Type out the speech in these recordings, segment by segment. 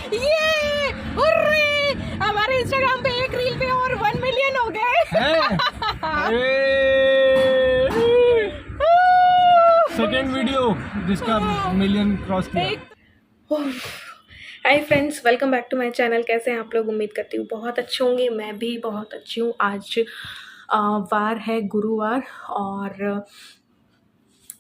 ये हुर्रे! हमारे इंस्टाग्राम पे एक रील पे और 1 मिलियन हो गए। सेकेंड वीडियो जिसका मिलियन क्रॉस किया। Hi friends, welcome back to my channel. कैसे हैं आप लोग? उम्मीद करती हूँ बहुत अच्छे होंगे। मैं भी बहुत अच्छी हूँ। आज वार है, गुरुवार, और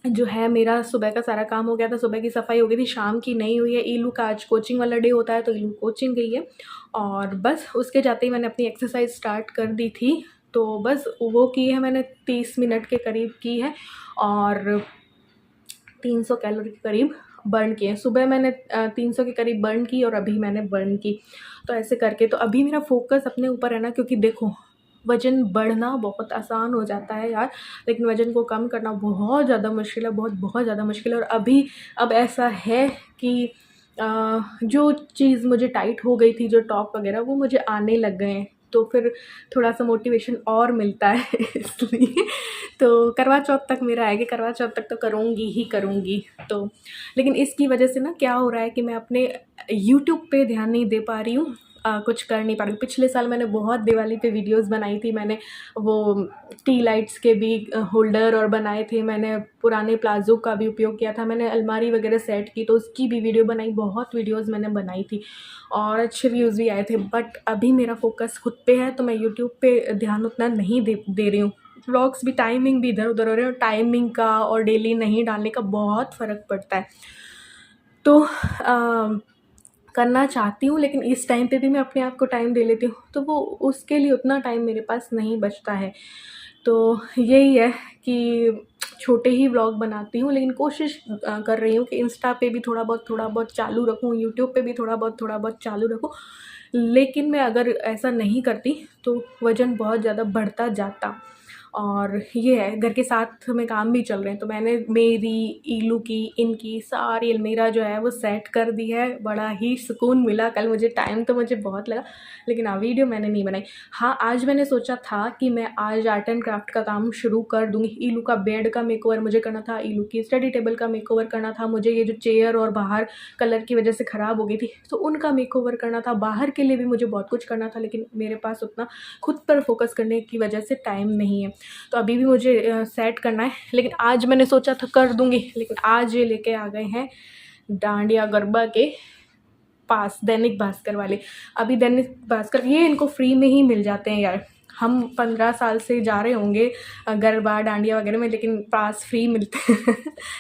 जो है मेरा सुबह का सारा काम हो गया था। सुबह की सफाई हो गई थी, शाम की नहीं हुई है। ईलू का आज कोचिंग वाला डे होता है तो ईलू कोचिंग गई है, और बस उसके जाते ही मैंने अपनी एक्सरसाइज स्टार्ट कर दी थी। तो बस वो की है मैंने, 30 मिनट के करीब की है, और 300 कैलोरी के करीब बर्न किए। सुबह मैंने 300 के करीब बर्न की और अभी मैंने बर्न की। तो ऐसे करके तो अभी मेरा फोकस अपने ऊपर है ना, क्योंकि देखो वज़न बढ़ना बहुत आसान हो जाता है यार, लेकिन वज़न को कम करना बहुत ज़्यादा मुश्किल है, बहुत बहुत ज़्यादा मुश्किल है। और अभी अब ऐसा है कि जो चीज़ मुझे टाइट हो गई थी, जो टॉप वगैरह, वो मुझे आने लग गए हैं, तो फिर थोड़ा सा मोटिवेशन और मिलता है इसलिए तो करवा चौथ तक मेरा है कि करवा चौथ तक तो करूँगी ही करूँगी। तो लेकिन इसकी वजह से ना क्या हो रहा है कि मैं अपने यूट्यूब पे ध्यान नहीं दे पा रही हूँ, कुछ कर नहीं पा रही हूँ। पिछले साल मैंने बहुत दिवाली पे वीडियोस बनाई थी। मैंने वो टी लाइट्स के भी होल्डर और बनाए थे। मैंने पुराने प्लाज़ो का भी उपयोग किया था। मैंने अलमारी वगैरह सेट की तो उसकी भी वीडियो बनाई। बहुत वीडियोस मैंने बनाई थी और अच्छे व्यूज़ भी आए थे। बट अभी मेरा फोकस खुद पे है तो मैं यूट्यूब पे ध्यान उतना नहीं दे रही हूँ। व्लॉग्स भी, टाइमिंग भी इधर उधर हो रहे हैं, और टाइमिंग का और डेली नहीं डालने का बहुत फ़र्क पड़ता है। तो करना चाहती हूँ, लेकिन इस टाइम पे भी मैं अपने आप को टाइम दे लेती हूँ, तो वो उसके लिए उतना टाइम मेरे पास नहीं बचता है। तो यही है कि छोटे ही व्लॉग बनाती हूँ, लेकिन कोशिश कर रही हूँ कि इंस्टा पे भी थोड़ा बहुत चालू रखूँ, यूट्यूब पे भी थोड़ा बहुत चालू रखूँ। लेकिन मैं अगर ऐसा नहीं करती तो वज़न बहुत ज़्यादा बढ़ता जाता। और ये है, घर के साथ में काम भी चल रहे हैं, तो मैंने मेरी, ईलू की, इनकी सारी अलमीरा जो है वो सेट कर दी है। बड़ा ही सुकून मिला कल मुझे। टाइम तो मुझे बहुत लगा, लेकिन वीडियो मैंने नहीं बनाई। हाँ, आज मैंने सोचा था कि मैं आज आर्ट एंड क्राफ्ट का काम शुरू कर दूँगी। ईलू का बेड का मेकओवर मुझे करना था, ईलू की स्टडी टेबल का मेकओवर करना था मुझे। ये जो चेयर और बाहर कलर की वजह से ख़राब हो गई थी तो उनका मेकओवर करना था। बाहर के लिए भी मुझे बहुत कुछ करना था, लेकिन मेरे पास उतना खुद पर फोकस करने की वजह से टाइम नहीं है। तो अभी भी मुझे सेट करना है, लेकिन आज मैंने सोचा था कर दूँगी, लेकिन आज ये लेके आ गए हैं डांडिया गरबा के पास, दैनिक भास्कर वाले। अभी दैनिक भास्कर ये इनको फ्री में ही मिल जाते हैं यार। हम 15 साल से जा रहे होंगे गरबा डांडिया वगैरह में, लेकिन पास फ्री मिलते हैं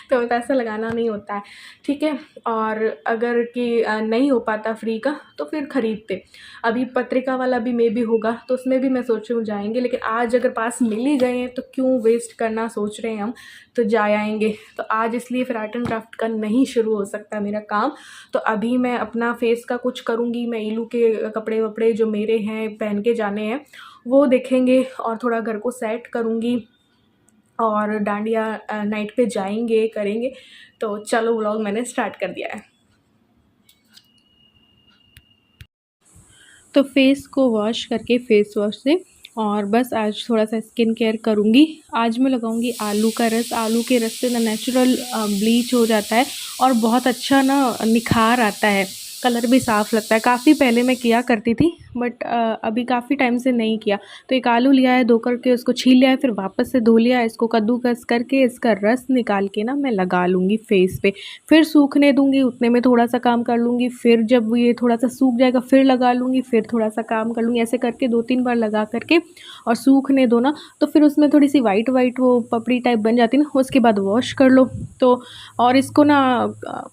तो हमें पैसा लगाना नहीं होता है, ठीक है। और अगर कि नहीं हो पाता फ्री का तो फिर ख़रीदते। अभी पत्रिका वाला भी मे भी होगा तो उसमें भी मैं सोच रही हूँ जाएंगे, लेकिन आज अगर पास मिल ही गए हैं तो क्यों वेस्ट करना, सोच रहे हैं हम, तो जा आएंगे। तो आज इसलिए फिर आर्ट एंड क्राफ्ट का नहीं शुरू हो सकता मेरा काम। तो अभी मैं अपना फेस का कुछ करूँगी। मैं ईलू के कपड़े वपड़े जो मेरे हैं पहन के जाने हैं वो देखेंगे, और थोड़ा घर को सेट करूँगी, और डांडिया नाइट पे जाएंगे, करेंगे। तो चलो, व्लॉग मैंने स्टार्ट कर दिया है। तो फेस को वॉश करके, फेस वॉश से, और बस आज थोड़ा सा स्किन केयर करूँगी। आज मैं लगाऊंगी आलू का रस। आलू के रस से ना नेचुरल ब्लीच हो जाता है और बहुत अच्छा ना निखार आता है, कलर भी साफ़ लगता है। काफ़ी पहले मैं किया करती थी, बट अभी काफ़ी टाइम से नहीं किया। तो एक आलू लिया है, धो करके उसको छील लिया है, फिर वापस से धो लिया है। इसको कद्दूकस करके इसका रस निकाल के ना मैं लगा लूँगी फेस पे, फिर सूखने दूँगी। उतने में थोड़ा सा काम कर लूँगी, फिर जब ये थोड़ा सा सूख जाएगा फिर लगा लूँगी, फिर थोड़ा सा काम कर लूँगी। ऐसे करके 2-3 बार लगा करके और सूखने दो ना, तो फिर उसमें थोड़ी सी वाइट वाइट वो पपड़ी टाइप बन जाती है ना, उसके बाद वॉश कर लो। तो और इसको ना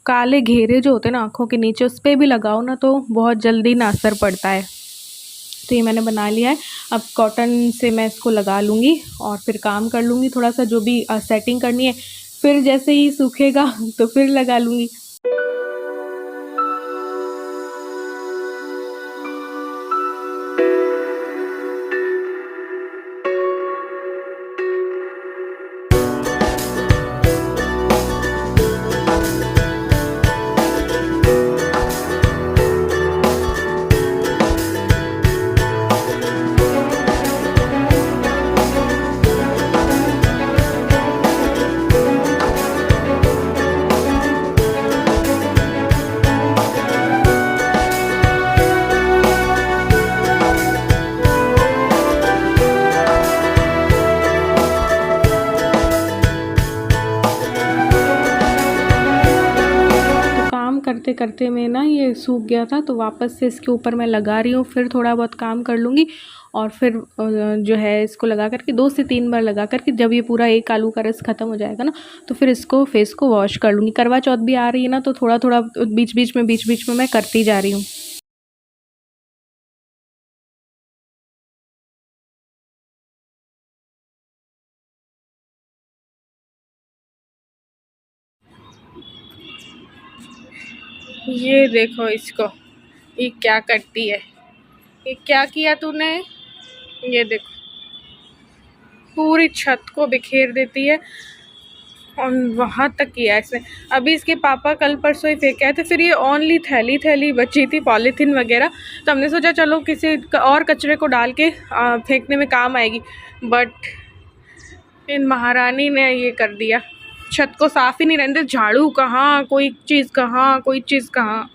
काले घेरे जो होते हैं ना आँखों के नीचे, उस पर भी लगाओ ना तो बहुत जल्दी ना असर पड़ता है। तो ये मैंने बना लिया है। अब कॉटन से मैं इसको लगा लूँगी और फिर काम कर लूँगी, थोड़ा सा जो भी सेटिंग करनी है। फिर जैसे ही सूखेगा तो फिर लगा लूँगी। करते में ना ये सूख गया था, तो वापस से इसके ऊपर मैं लगा रही हूँ। फिर थोड़ा बहुत काम कर लूँगी और फिर जो है इसको लगा करके 2 से 3 बार लगा करके जब ये पूरा एक आलू का रस ख़त्म हो जाएगा ना, तो फिर इसको फेस को वॉश कर लूँगी। करवा चौथ भी आ रही है ना, तो थोड़ा थोड़ा बीच बीच में मैं करती जा रही हूँ। ये देखो इसको, ये क्या करती है, ये क्या किया तूने, ये देखो पूरी छत को बिखेर देती है और वहाँ तक किया इसने। अभी इसके पापा कल परसों ही फेंक आए थे, फिर ये ओनली थैली थैली बची थी पॉलीथीन वगैरह, तो हमने सोचा चलो किसी और कचरे को डाल के फेंकने में काम आएगी, बट इन महारानी ने ये कर दिया, छत को साफ ही नहीं रहने, झाड़ू कहाँ, कोई चीज़ कहाँ, कोई चीज़ कहाँ।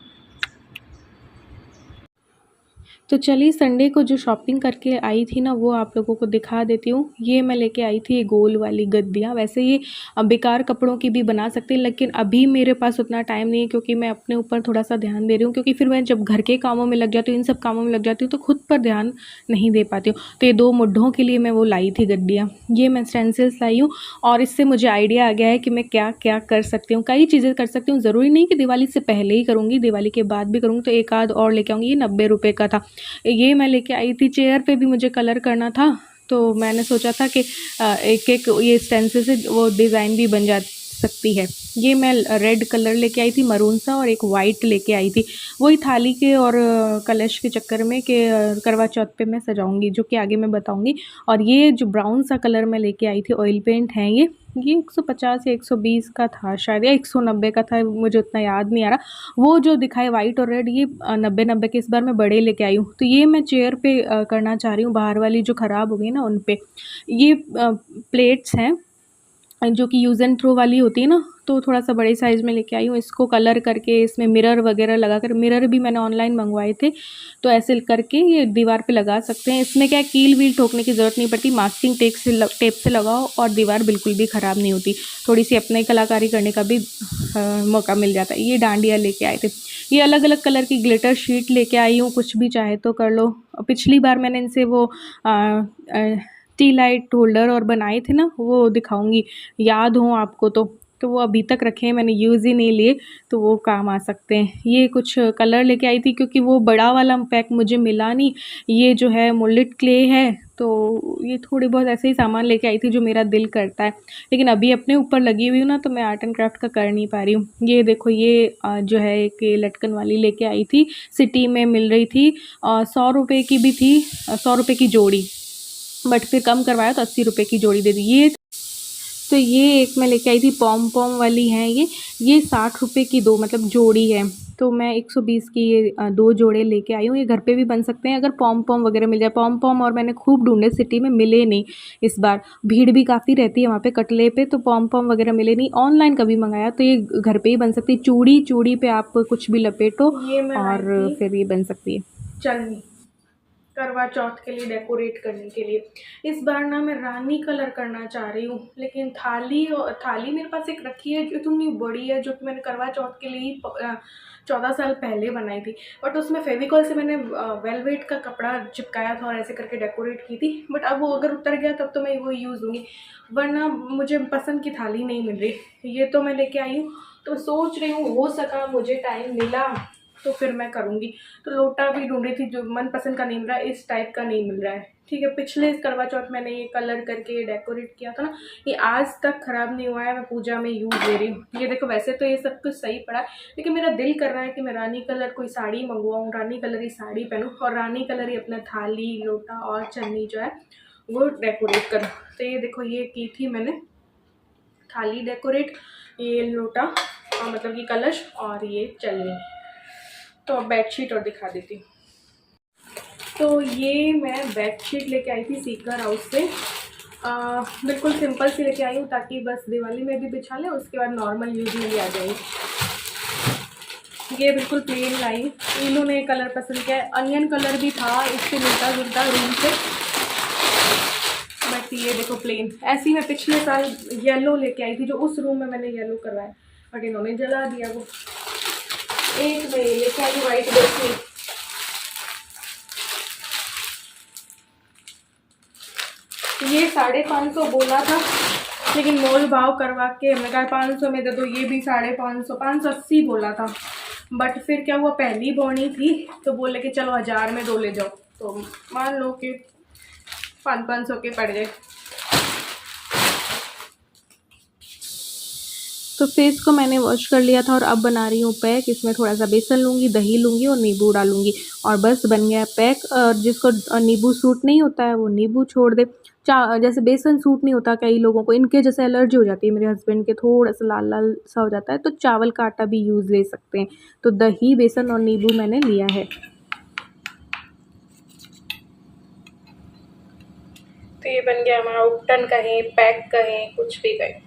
तो चलिए संडे को जो शॉपिंग करके आई थी ना, वो आप लोगों को दिखा देती हूँ। ये मैं लेके आई थी ये गोल वाली गद्दियाँ। वैसे ये बेकार कपड़ों की भी बना सकते हैं, लेकिन अभी मेरे पास उतना टाइम नहीं है, क्योंकि मैं अपने ऊपर थोड़ा सा ध्यान दे रही हूँ, क्योंकि फिर मैं जब घर के कामों में लग जाती हूँ, इन सब कामों में लग जाती हूँ, तो खुद पर ध्यान नहीं दे पाती हूँ। तो ये 2 मुड्ढों के लिए मैं वो लाई थी गद्दियाँ। ये मैं स्टेंसिल्स लाई हूँ और इससे मुझे आइडिया आ गया है कि मैं क्या क्या कर सकती हूँ। कई चीज़ें कर सकती हूँ, ज़रूरी नहीं कि दिवाली से पहले ही करूँगी, दिवाली के बाद भी करूँगी। तो एक आध और लेके आऊँगी। ये 90 रुपये का था। ये मैं लेके आई थी। चेयर पे भी मुझे कलर करना था, तो मैंने सोचा था कि एक एक ये स्टेंसिल से वो डिज़ाइन भी बन जा सकती है। ये मैं रेड कलर लेके आई थी, मरून सा, और एक वाइट लेके आई थी। वही थाली के और कलश के चक्कर में कि करवा चौथ पे मैं सजाऊंगी, जो कि आगे मैं बताऊंगी। और ये जो ब्राउन सा कलर मैं लेके आई थी, ऑयल पेंट है ये 150 या 120 का था शायद, या 190 का था, मुझे उतना याद नहीं आ रहा। वो जो दिखाए वाइट और रेड, ये 90 के इस बार मैं बड़े लेके आई हूँ। तो ये मैं चेयर पे करना चाह रही हूँ, बाहर वाली जो ख़राब हो गई ना उन पे। ये प्लेट्स हैं जो कि यूज़ एंड थ्रो वाली होती है ना, तो थोड़ा सा बड़े साइज़ में लेके आई हूँ। इसको कलर करके इसमें मिरर वगैरह लगा कर, मिरर भी मैंने ऑनलाइन मंगवाए थे, तो ऐसे करके ये दीवार पे लगा सकते हैं। इसमें क्या कील वील ठोकने की ज़रूरत नहीं पड़ती, मास्किंग टेप से लगाओ और दीवार बिल्कुल भी ख़राब नहीं होती। थोड़ी सी अपने कलाकारी करने का भी मौका मिल जाता है। ये डांडिया लेके आए थे। ये अलग अलग कलर की ग्लिटर शीट लेके आई हूँ, कुछ भी चाहे तो कर लो। पिछली बार मैंने इनसे वो टी लाइट होल्डर और बनाए थे ना, वो दिखाऊंगी, याद हो आपको तो वो अभी तक रखे हैं, मैंने यूज़ ही नहीं लिए, तो वो काम आ सकते हैं। ये कुछ कलर लेके आई थी, क्योंकि वो बड़ा वाला पैक मुझे मिला नहीं। ये जो है मोल्डेड क्ले है, तो ये थोड़े बहुत ऐसे ही सामान लेके आई थी जो मेरा दिल करता है, लेकिन अभी अपने ऊपर लगी हुई हूँ ना, तो मैं आर्ट एंड क्राफ्ट का कर नहीं पा रही हूँ। ये देखो, ये जो है एक लटकन वाली लेके आई थी, सिटी में मिल रही थी, 100 रुपये की भी थी, 100 रुपये की जोड़ी, बट फिर कम करवाया तो 80 रुपये की जोड़ी दे दी। ये तो ये एक मैं लेके आई थी, पॉम पॉम वाली हैं ये 60 रुपये की 2 मतलब जोड़ी है, तो मैं 120 की ये 2 जोड़े लेके आई हूँ। ये घर पे भी बन सकते हैं अगर पॉम पॉम वगैरह मिल जाए। पॉम पॉम और मैंने खूब ढूंढे, सिटी में मिले नहीं इस बार, भीड़ भी काफ़ी रहती है वहाँ पे कटले पे, तो पॉम पॉम वगैरह मिले नहीं। ऑनलाइन कभी मंगाया, तो ये घर पे ही बन सकती है। चूड़ी पे आप कुछ भी लपेटो और फिर ये बन सकती है। चलनी करवा चौथ के लिए डेकोरेट करने के लिए इस बार ना मैं रानी कलर करना चाह रही हूँ, लेकिन थाली मेरे पास एक रखी है जो इतनी बड़ी है, जो कि मैंने करवा चौथ के लिए ही 14 साल पहले बनाई थी, बट उसमें फेविकॉल से मैंने वेलवेट का कपड़ा चिपकाया था और ऐसे करके डेकोरेट की थी। बट अब वो अगर उतर गया तब तो मैं वो यूज़ दूँगी, वरना मुझे पसंद की थाली नहीं मिल रही। ये तो मैं लेके आई हूँ, तो सोच रही हूँ हो सका मुझे टाइम मिला तो फिर मैं करूँगी। तो लोटा भी ढूंढ रही थी, जो मन पसंद का नहीं मिल रहा है, इस टाइप का नहीं मिल रहा है। ठीक है, पिछले करवा चौथ मैंने ये कलर करके डेकोरेट किया था ना, ये आज तक ख़राब नहीं हुआ है, मैं पूजा में यूज़ दे रही हूँ। ये देखो, वैसे तो ये सब कुछ सही पड़ा है, लेकिन मेरा दिल कर रहा है कि मैं रानी कलर कोई साड़ी मंगवाऊँ, रानी कलर की साड़ी पहनूँ और रानी कलर ही अपना थाली लोटा और चन्नी जो है वो डेकोरेट करूँ। तो ये देखो, ये की थी मैंने थाली डेकोरेट, ये लोटा मतलब कि कलश और ये चन्नी। तो अब बेडशीट और दिखा देती हूँ। तो ये मैं बेडशीट लेके आई थी सीकर हाउस से, बिल्कुल सिंपल सी लेके आई हूँ, ताकि बस दिवाली में भी बिछा लें, उसके बाद नॉर्मल यूज में भी आ जाएगी। ये बिल्कुल प्लेन लाई, इन्होंने कलर पसंद किया है, अनियन कलर भी था इससे मिलता जुलता रूम से, बट ये देखो प्लेन। ऐसी मैं पिछले साल येलो लेके आई थी, जो उस रूम में मैंने येलो करवाया, बट इन्होंने जला दिया वो। एक मैं लेके आई वाइट बेसनी। ये 550 बोला था, लेकिन मोल भाव करवा के मैं कहा 500 में दे दो। ये भी 550, 580 बोला था। बट फिर क्या हुआ, पहली बोनी थी तो बोले कि चलो 1000 में 2 ले जाओ, तो मान लो कि 500 के पड़ गए। तो फेस को मैंने वॉश कर लिया था और अब बना रही हूँ पैक। इसमें थोड़ा सा बेसन लूँगी, दही लूँगी और नींबू डालूँगी और बस बन गया पैक। और जिसको नींबू सूट नहीं होता है वो नींबू छोड़ दे। जैसे बेसन सूट नहीं होता कई लोगों को, इनके जैसे एलर्जी हो जाती है, मेरे हस्बैंड के थोड़ा सा लाल लाल सा हो जाता है, तो चावल का आटा भी यूज़ ले सकते हैं। तो दही, बेसन और नींबू मैंने लिया है। तो ये बन गया हमारा उपटन कहें, पैक कहें, कुछ भी कहें।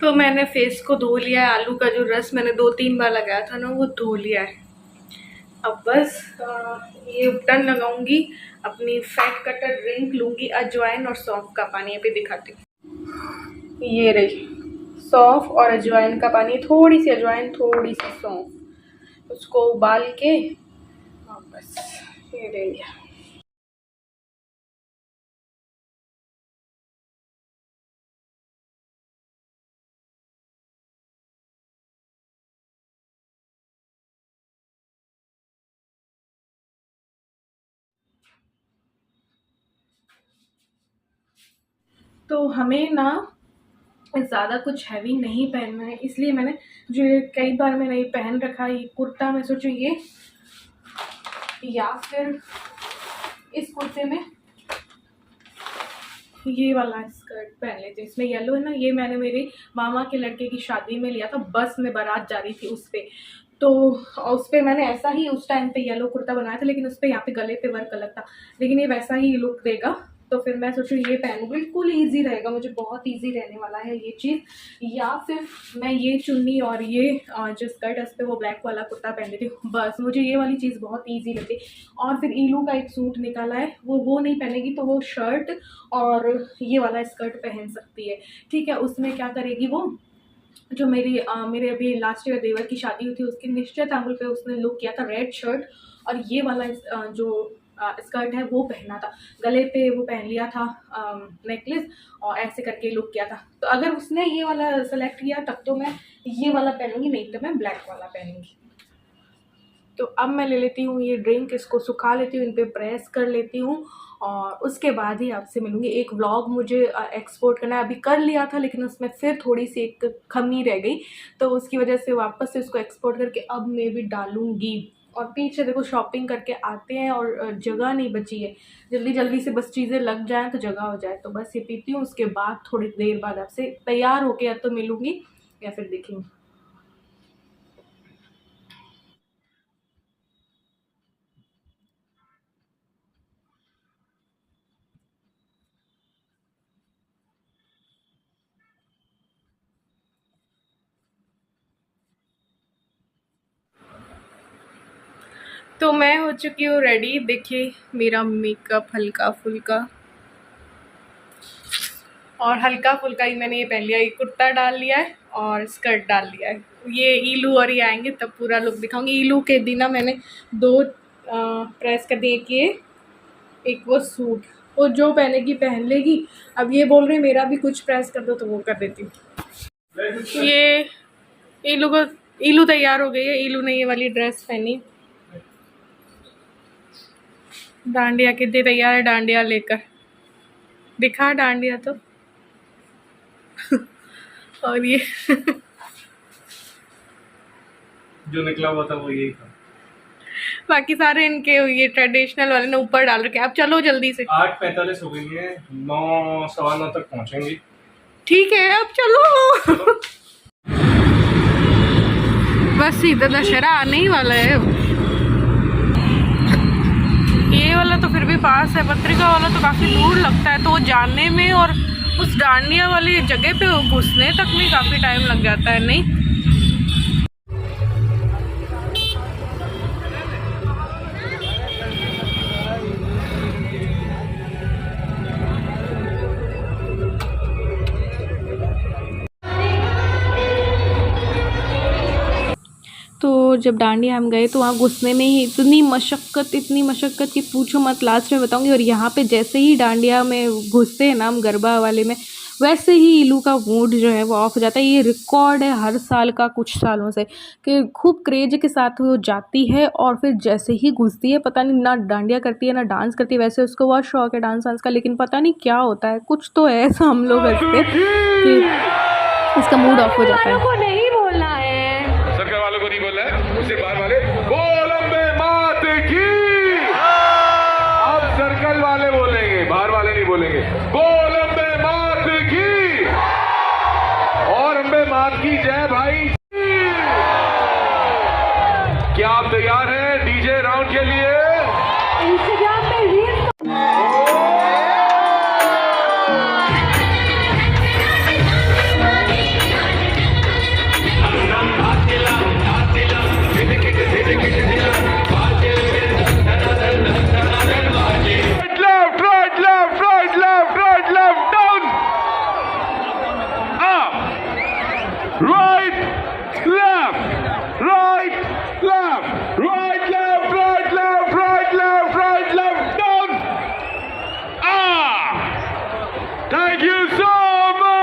तो मैंने फेस को धो लिया है। आलू का जो रस मैंने 2-3 बार लगाया था ना, वो धो लिया है। अब बस ये उपटन लगाऊंगी, अपनी फैट कटर ड्रिंक लूँगी, अजवाइन और सौंफ का पानी। अभी दिखाती हूँ, ये रही सौंफ और अजवाइन का पानी। थोड़ी सी अजवाइन, थोड़ी सी सौंफ, उसको उबाल के बस ये ले लिया। तो हमें ना ज़्यादा कुछ हैवी नहीं पहनना है, इसलिए मैंने जो कई बार मैंने ये पहन रखा है, ये कुर्ता, मैं सोचूं ये या फिर इस कुर्ते में ये वाला स्कर्ट पहन लेते हैं। इसमें येलो है ना, ये मैंने मेरे मामा के लड़के की शादी में लिया था, बस में बारात जा रही थी उस पर। तो उस पर मैंने ऐसा ही उस टाइम पे येलो कुर्ता बनाया था, लेकिन उस पर यहाँ पे गले पे वर्क अलग था, लेकिन ये वैसा ही लुक देगा। तो फिर मैं सोचूं ये पहनूँ, बिल्कुल इजी रहेगा, मुझे बहुत इजी रहने वाला है ये चीज़। या फिर मैं ये चुन्नी और ये जो स्कर्ट है उस पर वो ब्लैक वाला कुर्ता पहन लेती हूँ, बस मुझे ये वाली चीज़ बहुत इजी लगती है। और फिर ईलू का एक सूट निकाला है, वो नहीं पहनेगी तो वो शर्ट और ये वाला स्कर्ट पहन सकती है, ठीक है। उसमें क्या करेगी वो, जो मेरे अभी लास्ट ईयर देवर की शादी हुई थी, उसके निश्चय तांबुल पे उसने लुक किया था रेड शर्ट और ये वाला जो स्कर्ट है वो पहना था, गले पे वो पहन लिया था नेकलेस और ऐसे करके लुक किया था। तो अगर उसने ये वाला सेलेक्ट किया तब तो मैं ये वाला पहनूंगी, नहीं तो मैं ब्लैक वाला पहनूंगी। तो अब मैं ले लेती हूँ ये ड्रिंक, इसको सुखा लेती हूँ, इन पर प्रेस कर लेती हूँ और उसके बाद ही आपसे मिलूँगी। एक व्लॉग मुझे एक्सपोर्ट करना है, अभी कर लिया था लेकिन उसमें फिर थोड़ी सी एक कमी रह गई, तो उसकी वजह से वापस से उसको एक्सपोर्ट करके अब मैं भी डालूँगी। और पीछे देखो शॉपिंग करके आते हैं और जगह नहीं बची है, जल्दी जल्दी से बस चीज़ें लग जाएँ तो जगह हो जाए। तो बस ये पीती हूँ, उसके बाद थोड़ी देर बाद आपसे तैयार होके या तो मिलूँगी या फिर देखेंगे। तो मैं हो चुकी हूँ रेडी। देखिए मेरा मेकअप हल्का फुल्का, और हल्का फुल्का ही मैंने ये पहन लिया, ये कुर्ता डाल लिया है और स्कर्ट डाल लिया है। ये ईलू और ये आएंगे तब पूरा लुक दिखाऊंगी। ईलू के दिन ना मैंने 2 प्रेस कर दिए, कि एक वो सूट, वो जो पहनेगी पहन लेगी। अब ये बोल रहे मेरा भी कुछ प्रेस कर दो, तो वो कर देती हूँ। ये ईलू तैयार हो गई है, ईलू ने ये वाली ड्रेस पहनी। डांडिया कितनी तैयार है, डांडिया लेकर दिखा डांडिया तो और ये जो निकला हुआ था वो यही था, बाकी सारे इनके ये ट्रेडिशनल वाले ने ऊपर डाल रखे। अब चलो जल्दी से, 8:45 हो गई है, 9 सवा 9 तक पहुंचेंगे। ठीक है अब चलो। बस सीधा दशहरा आने ही वाला है। ये वाला तो फिर भी पास है, पत्रिका वाला तो काफ़ी दूर लगता है, तो वो जाने में और उस डांडिया वाली जगह पे घुसने तक में काफ़ी टाइम लग जाता है, नहीं? जब डांडिया हम गए तो वहाँ घुसने में ही इतनी मशक्क़त कि पूछो मत, लास्ट में बताऊँगी। और यहाँ पे जैसे ही डांडिया में घुसते हैं ना हम, गरबा वाले में, वैसे ही इलू का मूड जो है वो ऑफ हो जाता है। ये रिकॉर्ड है हर साल का, कुछ सालों से, कि खूब क्रेज के साथ वो जाती है और फिर जैसे ही घुसती है, पता नहीं ना डांडिया करती है ना डांस करती है। वैसे उसको बहुत शौक है डांस वांस का, लेकिन पता नहीं क्या होता है, कुछ तो है ऐसा हम लोग हंसते कि इसका मूड ऑफ हो जाता है। नहीं बोलना है, सरकार वालों को नहीं बोलना है, उससे बाहर वाले बोल अम्बे मात की। अब सर्कल वाले बोलेंगे, बाहर वाले नहीं बोलेंगे। बोल अम्बे मात की, और अम्बे मात की जय भाई। क्या आप तैयार हैं डीजे राउंड के लिए? इंस्टाग्राम पे reels Thank you so much.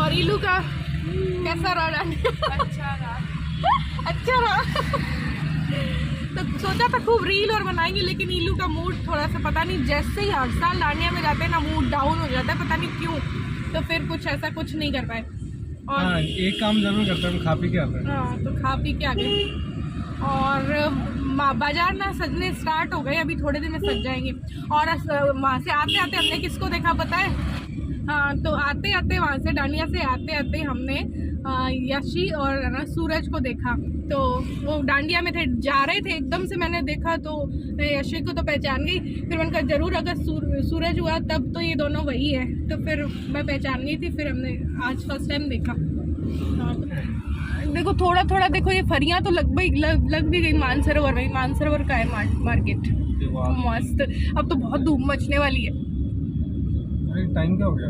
अभी कैसा रहा डांडिया? अच्छा रहा। तो सोचा था खूब रील और बनाएंगे, लेकिन इलू का मूड थोड़ा सा पता नहीं, जैसे ही हर साल डांडिया में जाते हैं ना मूड डाउन हो जाता है, पता नहीं क्यों। तो फिर कुछ नहीं कर पाए। और एक काम जरूर करते हैं, हम खा पी के आते हैं। हाँ, तो खा पी के आ गए और बाजार ना सजने स्टार्ट हो गए, अभी थोड़े दिन में सज जाएंगे। और वहाँ से आते आते हमने किसको देखा पता है? हाँ, तो आते आते वहाँ से डांडिया से आते आते हमने यशी और ना सूरज को देखा। तो वो डांडिया में थे, जा रहे थे, एकदम से मैंने देखा तो यशी को तो पहचान गई। फिर मैंने कहा जरूर अगर सूरज हुआ तब तो ये दोनों वही है, तो फिर मैं पहचान गई थी। फिर हमने आज फर्स्ट टाइम देखा। हाँ, तो देखो थोड़ा थोड़ा देखो, ये फरियाँ तो लग भी गई मानसरोवर में। मानसरोवर का है मार्केट मस्त। अब तो बहुत धूप मचने वाली है। टाइम क्या हो गया?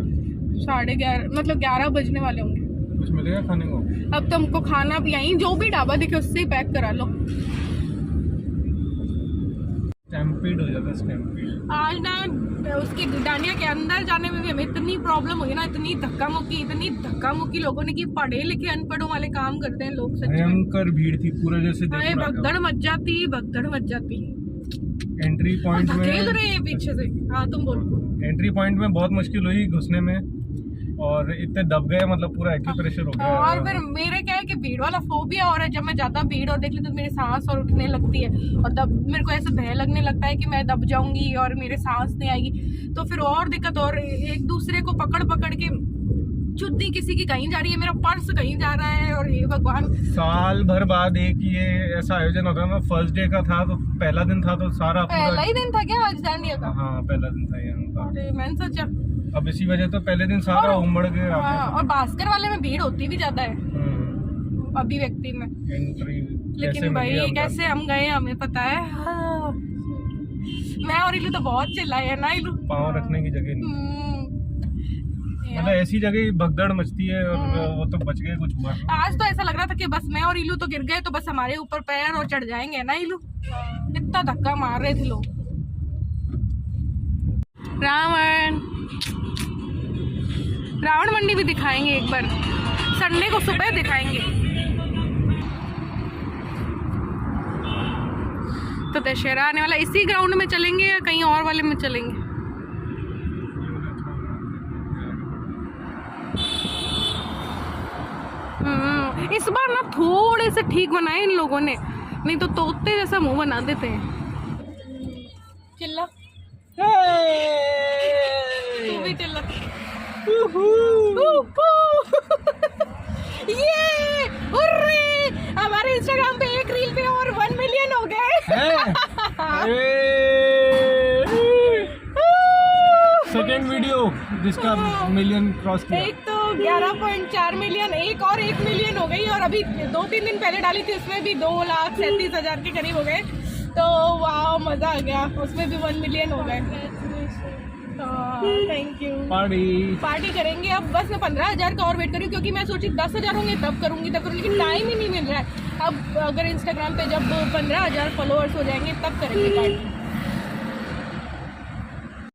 11:30, मतलब 11 बजने वाले होंगे। कुछ मिलेगा खाने को? अब तो हमको खाना भी यहीं जो भी ढाबा दिखे उससे ही पैक करा लो। स्टैम्पीड हो जाता है, स्टैम्पीड। आज ना उसके डांडिया के अंदर जाने में भी हमें इतनी प्रॉब्लम हुई ना, इतनी धक्का मुक्की लोगों ने, कि पढ़े लिखे अनपढ़ों वाले काम करते हैं लोग। सच में भयंकर भीड़ थी पूरा, जैसे भगदड़ मच जाती। एंट्री पॉइंट में खेल रहे हैं पीछे से। हाँ तुम बोलो। एंट्री पॉइंट में बहुत मुश्किल हुई घुसने में, और इतने दब गए, मतलब पूरा एक्यूप्रेशर हो गया। और फिर मेरे क्या है कि भीड़ वाला फोबिया और है, जब मैं ज्यादा भीड़ और देख ली तो मेरी सांस और उठने लगती है, और मेरे को ऐसा भय लगने लगता है कि मैं दब जाऊंगी और मेरे सांस नहीं आएगी। तो फिर और दिक्कत, और एक दूसरे को पकड़ के चुन्नी किसी की कहीं जा रही है, मेरा पर्स कहीं जा रहा है, और ये भगवान। साल भर बाद एक ये ऐसा आयोजन होता है ना। फर्स्ट डे का था, तो पहला दिन था, तो सारा पहला ही दिन था क्या आज डांडिया का? हाँ, पहला दिन था ये। अरे मैंने सोचा अब इसी वजह तो पहले दिन सारा उमड़ गया। हाँ, और भास्कर वाले में भीड़ होती भी ज्यादा है अभिव्यक्ति में। लेकिन भाई कैसे हम गए हमें पता है। हाँ। मैं और इलू तो बहुत चिल्लाए है ना। इलू पाँव रखने की जगह नहीं, मतलब ऐसी जगह भगदड़ मचती है, और वो तो बच गए, कुछ हुआ। आज तो ऐसा लग रहा था कि बस मैं और इलू तो गिर गए तो बस हमारे ऊपर पैर और चढ़ जाएंगे ना। इलू इतना धक्का मार रहे थे लोग। रावण रावण मंडी भी दिखाएंगे एक बार, संडे को सुबह दिखाएंगे। तो दशहरा आने वाला, इसी ग्राउंड में चलेंगे या कहीं और वाले में चलेंगे? इस बार ना थोड़े से ठीक बनाए इन लोगों ने, नहीं तो तोते जैसा मुंह बना देते हैं। चिल्ला, तू भी चिल्ला। ये हुर्रे! हमारे इंस्टाग्राम पे एक रील पे और 1 मिलियन हो गए। सेकेंड वीडियो जिसका मिलियन क्रॉस किया। एक तो 11.4 मिलियन, एक और 1 मिलियन हो गई, और अभी 2-3 दिन पहले डाली थी उसमें भी 2,37,000 के करीब हो गए। तो वाह, मजा आ गया, उसमें भी 1 मिलियन हो गए। Thank you. पार्टी करेंगे अब। बस मैं 15,000 का और वेट करूँ, क्योंकि मैं सोची 10,000 होंगे तब करूँगी, लेकिन टाइम ही नहीं मिल रहा है। अब अगर इंस्टाग्राम पे जब 15,000 फॉलोअर्स हो जाएंगे तब करेंगे पार्टी।